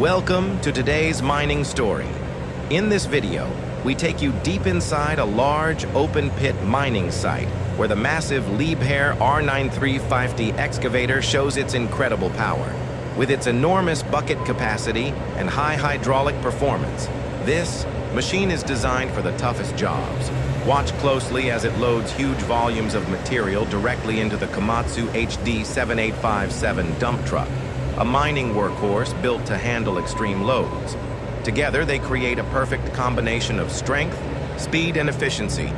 Welcome to today's mining story. In this video, we take you deep inside a large open-pit mining site where the massive Liebherr R9350 Excavator shows its incredible power. With its enormous bucket capacity and high hydraulic performance, this machine is designed for the toughest jobs. Watch closely as it loads huge volumes of material directly into the Komatsu HD7857 dump truck, a mining workhorse built to handle extreme loads. Together, they create a perfect combination of strength, speed, and efficiency.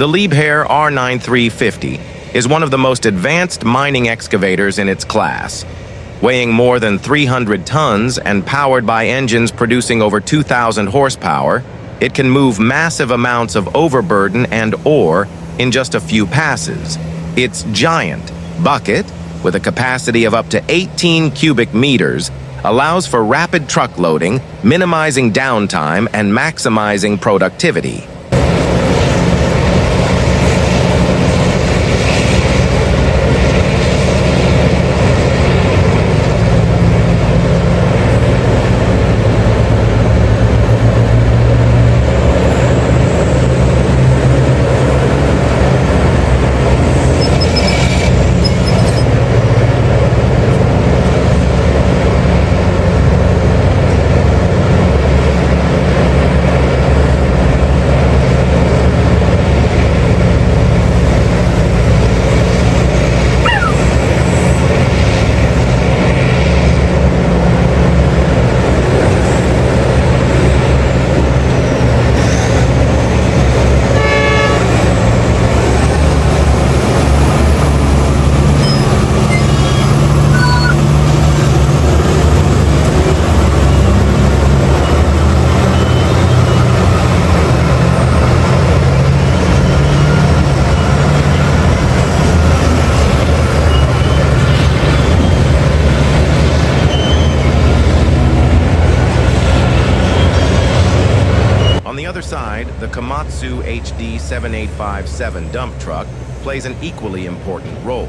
The Liebherr R9350 is one of the most advanced mining excavators in its class. Weighing more than 300 tons and powered by engines producing over 2,000 horsepower, it can move massive amounts of overburden and ore in just a few passes. Its giant bucket, with a capacity of up to 18 cubic meters, allows for rapid truck loading, minimizing downtime and maximizing productivity. The Komatsu HD7857 dump truck plays an equally important role.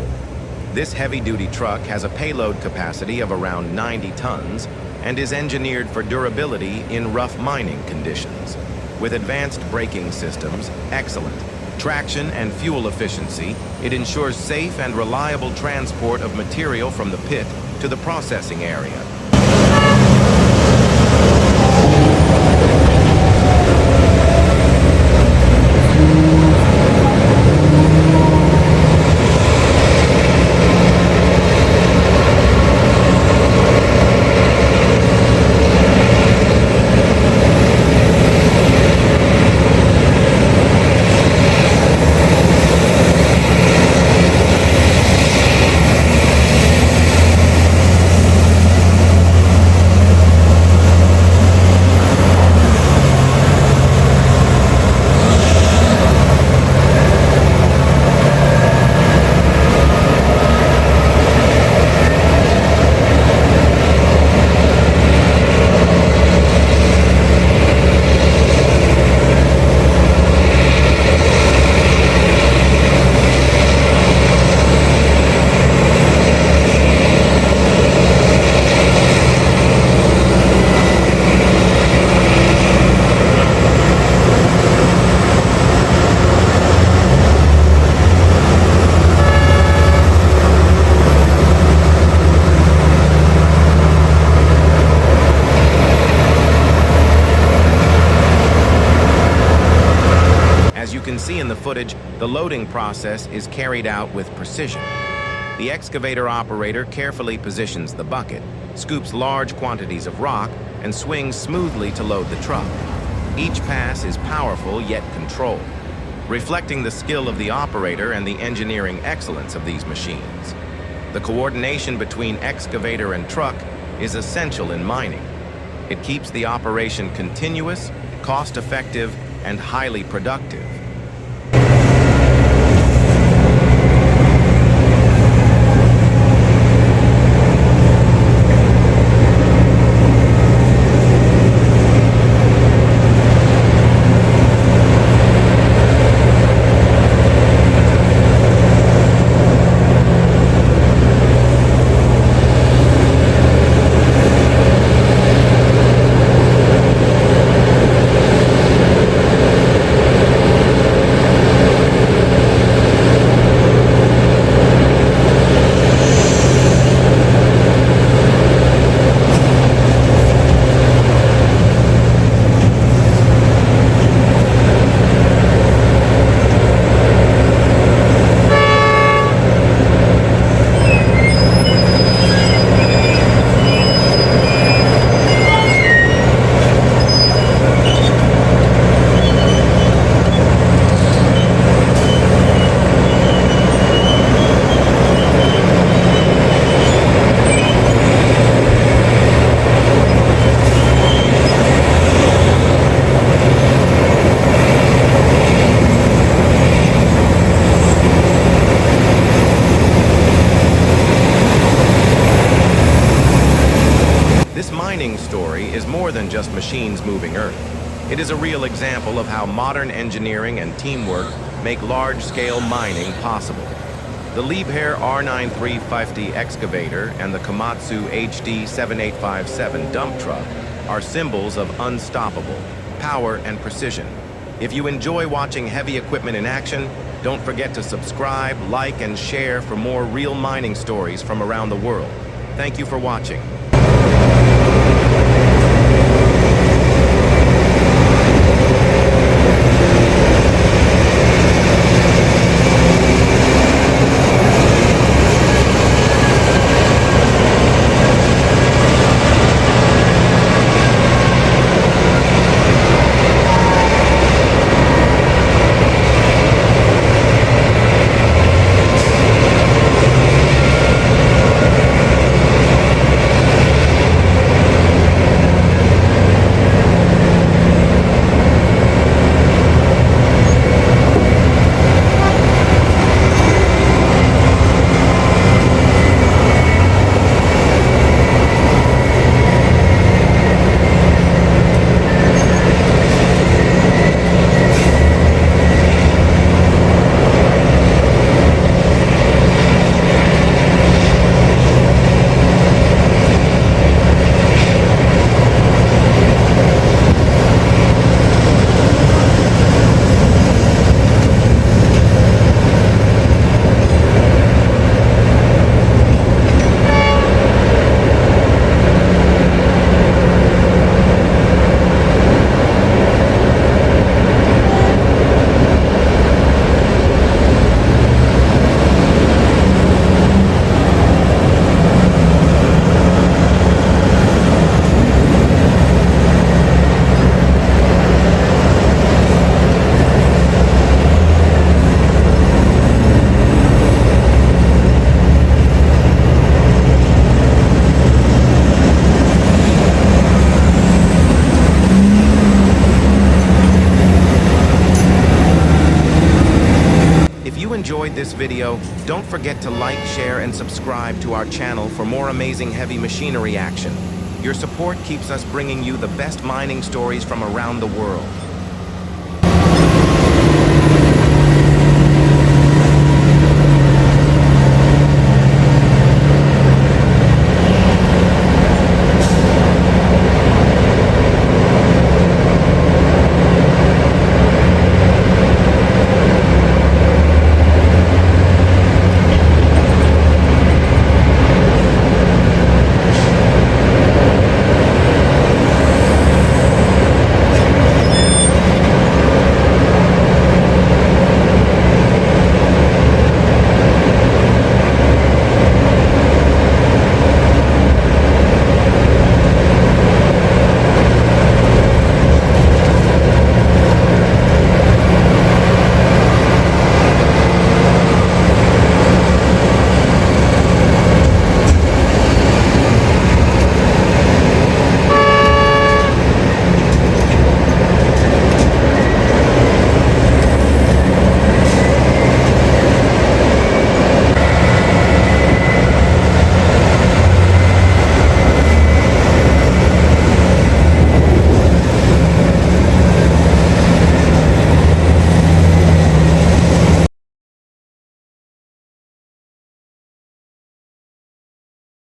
This heavy-duty truck has a payload capacity of around 90 tons and is engineered for durability in rough mining conditions. With advanced braking systems, excellent traction and fuel efficiency, it ensures safe and reliable transport of material from the pit to the processing area. footage, the loading process is carried out with precision. The excavator operator carefully positions the bucket, scoops large quantities of rock, and swings smoothly to load the truck. Each pass is powerful yet controlled, reflecting the skill of the operator and the engineering excellence of these machines. The coordination between excavator and truck is essential in mining. It keeps the operation continuous, cost-effective, and highly productive. This mining story is more than just machines moving earth. It is a real example of how modern engineering and teamwork make large-scale mining possible. The Liebherr R9350 Excavator and the Komatsu HD 7857 dump truck are symbols of unstoppable power and precision. If you enjoy watching heavy equipment in action, don't forget to subscribe, like, and share for more real mining stories from around the world. Thank you for watching. If you enjoyed this video, don't forget to like, share, and subscribe to our channel for more amazing heavy machinery action. Your support keeps us bringing you the best mining stories from around the world.